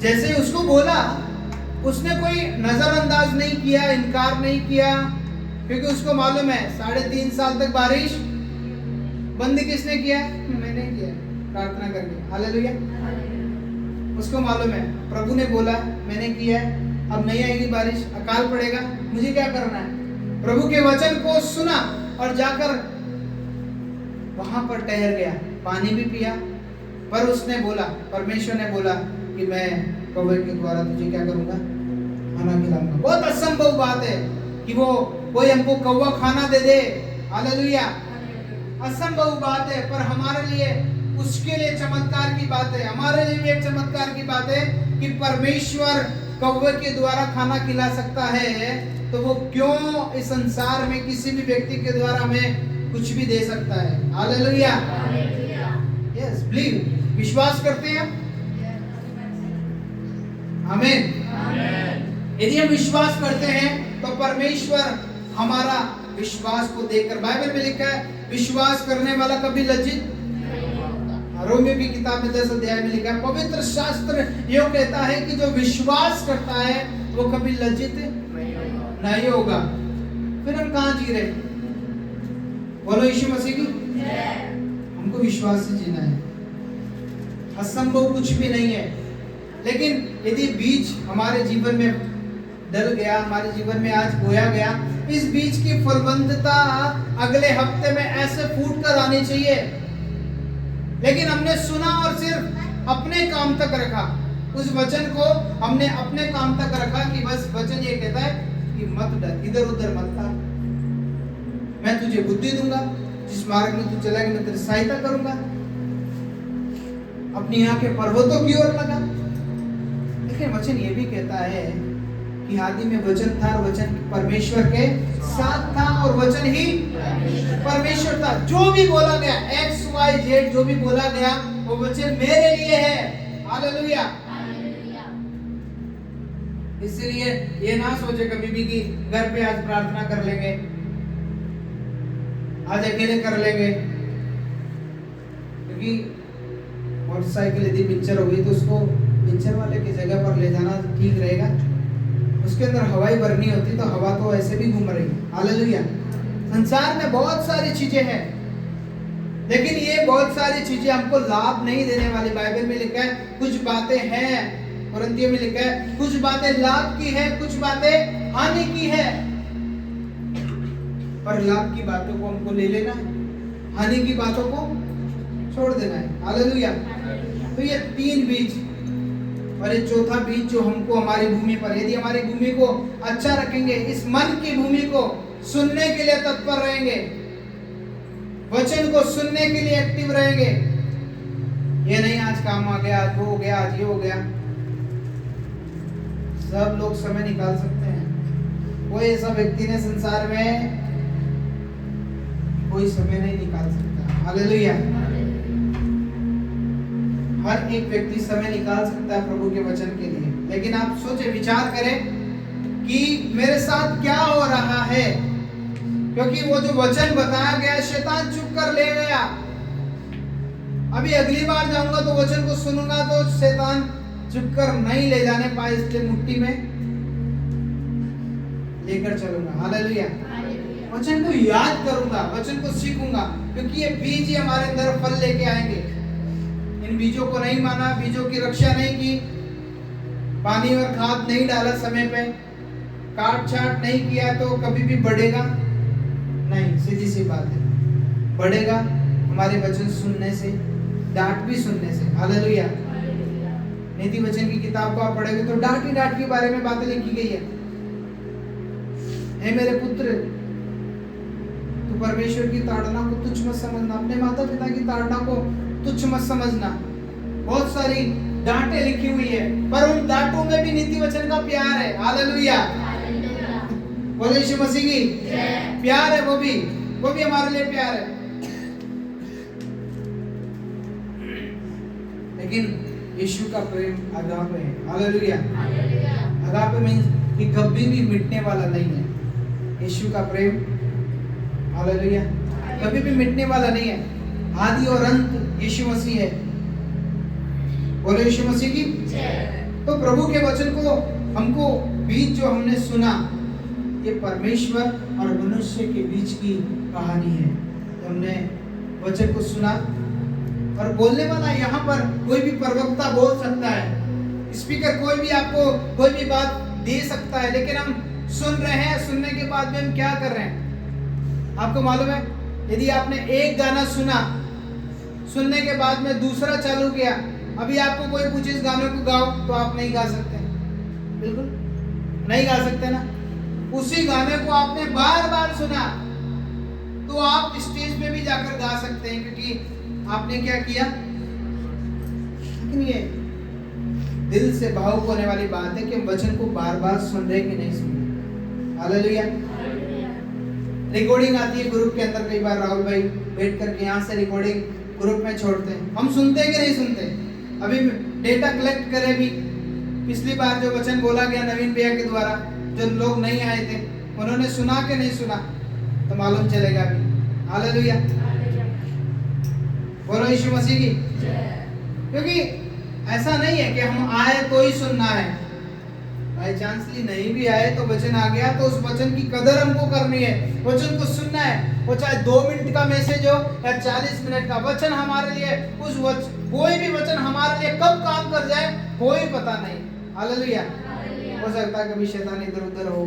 जैसे उसको बोला, उसने कोई नजरअंदाज नहीं किया, इनकार नहीं किया, क्योंकि उसको मालूम है 3.5 साल तक बारिश बंद किसने किया? मैंने किया, प्रार्थना करके। हालेलुया। उसको मालूम है प्रभु ने बोला, मैंने किया है, अब नहीं आएगी बारिश, अकाल पड़ेगा, मुझे क्या करना है? प्रभु के वचन को सुना और जाकर वहां पर ठहर गया, पानी भी पिया। पर उसने बोला, परमेश्वर ने बोला कि मैं कौवे के द्वारा तुझे क्या करूंगा? खाना खिलाऊंगा। बहुत असंभव बात है कि वो कोई हमको कौवा खाना दे दे। हालेलुया। असंभव बात है, पर हमारे लिए, उसके लिए चमत्कार की बात है। हमारे लिए भी एक चमत्कार की बात है कि परमेश्वर कौवे के द्वारा खाना खिला सकता है, तो वो क्यों इस संसार में किसी भी व्यक्ति के द्वारा हमें कुछ भी दे सकता है। हालेलुया। यस, बिलीव, विश्वास करते हैं। आमीन। यदि हम विश्वास करते हैं तो परमेश्वर हमारा विश्वास को देखकर, बाइबल में लिखा है विश्वास करने वाला कभी लज्जित। रोमियो की किताब में 10 अध्याय में लिखा है, पवित्र शास्त्र यो कहता है कि जो विश्वास करता है वो कभी लज्जित नहीं होगा। फिर हम कहाँ जी रहे? बोलो यीशु मसीह की। हमको विश्वास से जीना है। असंभव कुछ भी नहीं है। लेकिन यदि बीज हमारे जीवन में डल गया, हमारे जीवन में आज बोया गया, इस बीज की फलवंतता अगले हफ्ते में ऐसे फूट कर आनी चाहिए। लेकिन हमने सुना और सिर्फ अपने काम तक रखा, उस वचन को हमने अपने काम तक रखा कि बस वचन ये कहता है कि मत डर, इधर उधर मत था, मैं तुझे बुद्धि दूंगा, जिस मार्ग में तू चलेगा मैं तेरी सहायता करूंगा। अपनी आंखें पर्वतों की ओर लगा। लेकिन वचन ये भी कहता है कि आदि में वचन था और वचन परमेश्वर के साथ था और वचन ही परमेश्वर था। जो भी बोला गया, XYZ जो भी बोला गया, वो वचन मेरे लिए है। हालेलुया। इसलिए ये ना सोचे कभी भी कि घर पे आज प्रार्थना कर लेंगे, आज अकेले कर लेंगे, क्योंकि मोटरसाइकिल यदि पंचर हो गई तो उसको पंचर वाले की जगह पर ले जाना ठीक रहेगा। उसके अंदर हवाई भरनी होती तो हवा तो ऐसे भी घूम रही है। हालेलुया। संसार में बहुत सारी चीजें हैं, लेकिन ये बहुत सारी चीजें हमको लाभ नहीं देने वाली। बाइबल में लिखा है कुछ बातें हैं, कुरिन्थियों में लिखा है कुछ बातें लाभ की है, कुछ बातें हानि की है। पर लाभ की बातों को हमको ले लेना है, हानि की बातों को छोड़ देना है। हालेलुया। तो ये 3 बीज, और ये चौथा बीज जो हमको हमारी भूमि पर, यदि हमारी भूमि को अच्छा रखेंगे, इस मन की भूमि को सुनने के लिए तत्पर रहेंगे, वचन को सुनने के लिए एक्टिव रहेंगे, ये नहीं आज काम आ गया, आज वो हो गया, आज ये हो गया। सब लोग समय निकाल सकते हैं। कोई ऐसा व्यक्ति ने संसार में कोई समय नहीं निकाल सकता। हालेलुया। हर एक व्यक्ति समय निकाल सकता है प्रभु के वचन के लिए। लेकिन आप सोचे, विचार करें कि मेरे साथ क्या हो रहा है, क्योंकि वो जो वचन बताया गया शैतान चुप कर ले गया। अभी अगली बार जाऊंगा तो वचन को सुनूंगा तो शैतान चुप कर नहीं ले जाने पाए, इसलिए मुट्ठी में लेकर चलूंगा। हालेलुया। वचन को याद करूंगा, वचन को सीखूंगा, क्योंकि ये बीज ही हमारे अंदर फल लेके आएंगे। इन बीजों को नहीं माना, बीजों की रक्षा नहीं की, पानी और खाद नहीं डाला समय पे, काट छाट नहीं किया तो कभी भी बढ़ेगा नहीं। सीधी सी बात है, बढ़ेगा हमारे वचन सुनने से, डांट भी सुनने से। हालेलुया। नीति वचन की किताब को आप पढ़ेंगे तो डांट ही डांट के बारे में बातें लिखी गई है। हे मेरे पुत्र, तू परमेश्वर की ताड़ना को तुच्छ मत समझना, अपने माता पिता की ताड़ना को तुच्छ मत समझना। बहुत सारी डांटें लिखी हुई है, पर उन डांटों में भी नीति वचन का प्यार है। हालेलुया। बोलो यीशु मसीह की प्यार है, वो भी हमारे लिए प्यार है। लेकिन यीशु का प्रेम अगापे है। हालेलुया। अगापे मीन्स कि कभी भी मिटने वाला नहीं है। यीशु का प्रेम, हालेलुया, कभी भी मिटने वाला नहीं है। आदि और अंत यीशु मसीह है। बोलो यीशु मसीह की। तो प्रभु के वचन को हमको बीच जो हमने सुना, ये परमेश्वर और मनुष्य के बीच की कहानी है। हमने वचन को सुना और बोलने वाला यहाँ पर कोई भी प्रवक्ता बोल सकता है, स्पीकर कोई भी आपको कोई भी बात दे सकता है, लेकिन हम सुन रहे हैं। सुनने के बाद में हम क्या कर रहे हैं आपको मालूम है? यदि आपने एक गाना सुना, सुनने के बाद में दूसरा चालू किया, अभी आपको कोई पूछे इस गाने को गाओ, तो आप नहीं गा सकते, बिल्कुल नहीं गा सकते ना। उसी गाने को आपने बार बार सुना तो आप स्टेज पे भी जाकर गा सकते हैं, क्योंकि आपने क्या किया। लेकिन ये दिल से भावुक होने वाली बात है कि हम वचन को बार बार सुन रहे कि नहीं सुन रहे। हालेलुया। रिकॉर्डिंग आती है ग्रुप के अंदर, कई बार राहुल भाई बैठ करके यहाँ से रिकॉर्डिंग ग्रुप में छोड़ते हैं, हम सुनते हैं कि नहीं सुनते? अभी डेटा कलेक्ट करें भी, पिछली बार जो वचन बोला गया नवीन भैया के द्वारा, जो लोग नहीं आए थे, उन्होंने सुना कि नहीं सुना, तो मालूम चलेगा भी। हालेलुया। बोलो यीशु मसीह की। क्योंकि ऐसा नहीं है कि हम आए तो ही सुनना है, बाई चांसली नहीं भी आए तो वचन आ गया तो उस वचन की कदर हमको करनी है, वचन को सुनना है। वो चाहे 2 मिनट का मैसेज हो या 40 मिनट का, वचन हमारे लिए कोई भी वचन हमारे लिए कब काम कर जाए कोई पता नहीं। हालेलुया। हो सकता है कभी शैतान इधर उधर हो,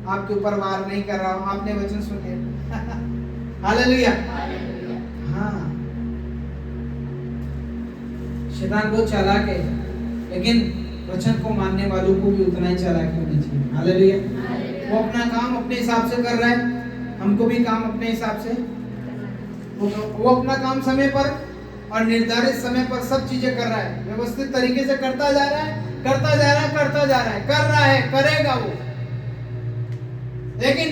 आपके ऊपर वार नहीं कर रहा हो, आपने वचन सुन लिया। हालेलुया। हाँ, शैतान बहुत चालाक है, लेकिन वचन को मानने वालों को भी उतना ही चालाकी होनी चाहिए। हालेलुया। वो अपना काम अपने हिसाब से कर रहा है, हमको भी काम अपने हिसाब से। वो अपना काम समय पर और निर्धारित समय पर सब चीजें कर रहा है, व्यवस्थित तरीके से करता जा रहा है, करता जा रहा है, करता जा रहा है, कर रहा है, करेगा वो। लेकिन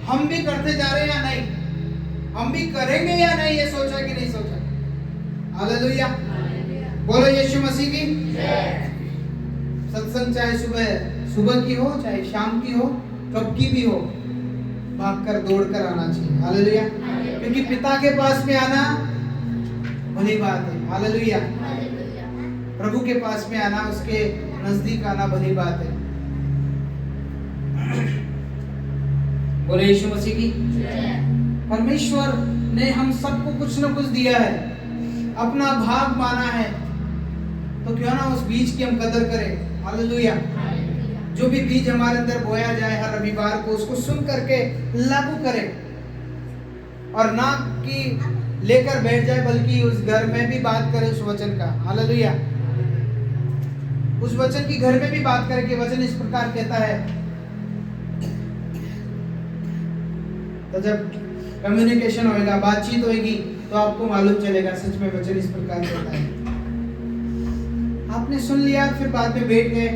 हम भी करते जा रहे हैं या नहीं, हम भी करेंगे या नहीं, ये सोचा कि नहीं सोचा? हालेलुया। बोलो यीशु मसीह की। सत्संग चाहे सुबह की हो, चाहे शाम की हो, कब की भी हो, भागकर दौड़कर आना चाहिए। हालेलुया। क्योंकि पिता के पास में आना भली बात है। हालेलुया। प्रभु के पास में आना, उसके नजदीक आना भली बात है। बोले यीशु मसीह की। परमेश्वर ने हम सबको कुछ न कुछ दिया है, अपना भाग माना है, तो क्यों ना उस बीज की हम कदर करें। हालेलुया। जो भी बीज हमारे अंदर बोया जाए हर रविवार को, उसको सुन करके लागू करें, और ना कि लेकर बैठ जाए, बल्कि उस घर में भी बात करें उस वचन का। हालेलुया। उस वचन की घर में भी बात करें कि वचन इस प्रकार कहता है। तो जब कम्युनिकेशन होएगा, बातचीत होएगी, तो आपको मालूम चलेगा सच में वचन इस प्रकार कहता है। आपने सुन लिया, फिर बाद में बैठ गए,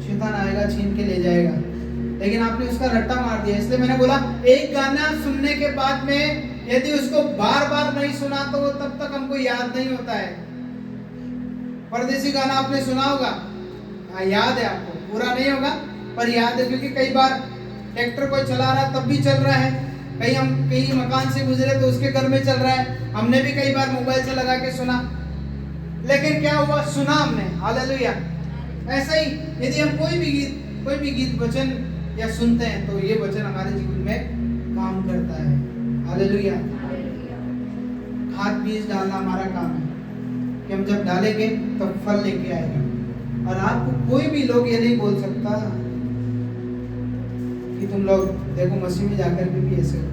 शैतान आएगा छीन के ले जाएगा, लेकिन आपने उसका रट्टा मार दिया। इसलिए मैंने बोला, एक गाना सुनने के बाद में यदि उसको बार बार नहीं सुना तो वो तब तक हमको याद नहीं होता है। परदेसी गाना आपने सुना होगा, याद है आपको, पूरा नहीं होगा पर याद है, क्योंकि कई बार ट्रैक्टर कोई चला रहा तब भी चल रहा है, कहीं मकान से गुजरे तो उसके घर में चल रहा है, हमने भी कई बार मोबाइल से लगा के सुना, लेकिन क्या हुआ, सुना हमने। हालेलुया। ऐसा ही यदि हम कोई भी गीत वचन या सुनते हैं तो ये वचन हमारे जीवन में काम करता है। हालेलुया। खाद बीज डालना हमारा काम है कि हम जब डालेंगे तब फल लेके आएगा, और आपको कोई भी लोग ये नहीं बोल सकता कि तुम लोग देखो मसीह में जाकर भी ऐसे हो।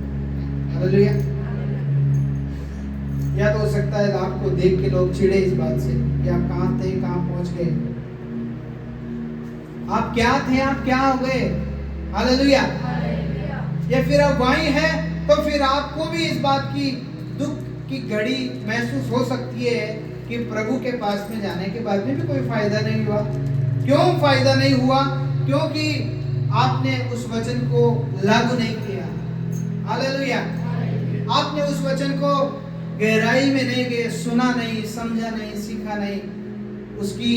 हालेलुया। या तो हो सकता है आपको देख के लोग चिढ़े इस बात से कि आप कहाँ थे, कहाँ पहुंच गए, आप क्या थे, आप क्या हो गए। हालेलुया। या फिर अब वहीं है तो फिर आपको भी इस बात की दुख की घड़ी महसूस हो सकती है कि प्रभु के पास में जाने के बाद में भी कोई फायदा नहीं हुआ। क्यों फायदा नहीं हुआ? क्योंकि आपने उस वचन को लागू नहीं किया। हालेलुया। आपने उस वचन को गहराई में नहीं गए, सुना नहीं, समझा नहीं, सीखा नहीं, उसकी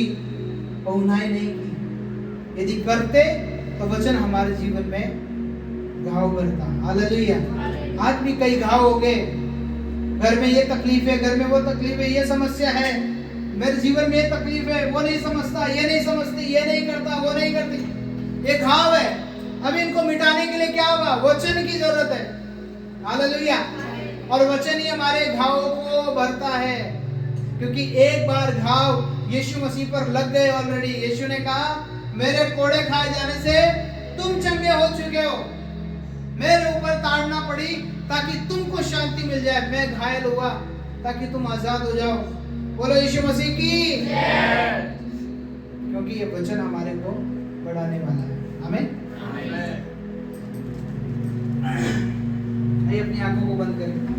पहुनाई नहीं की। यदि करते तो वचन हमारे जीवन में घाव भरता। हालेलुया। आज भी कई घाव हो गए, घर में ये तकलीफ है, घर में वो तकलीफ है, ये समस्या है, मेरे जीवन में ये तकलीफ है, वो नहीं समझता, ये नहीं समझती, ये नहीं करता, वो नहीं करती, ये घाव है। अब इनको मिटाने के लिए क्या होगा? वचन की जरूरत है। हालेलुया। और वचन ही हमारे घावों को भरता है, क्योंकि एक बार घाव यीशु मसीह पर लग गए ऑलरेडी। यीशु ने कहा मेरे कोड़े खाए जाने से तुम चंगे हो चुके हो, मेरे ऊपर ताड़ना पड़ी ताकि तुमको शांति मिल जाए, मैं घायल हुआ ताकि तुम आजाद हो जाओ। बोलो यीशु मसीह की जय। क्योंकि ये वचन हमारे को बढ़ाने वाला है। आमीन। आइए अपनी आंखों को बंद करें।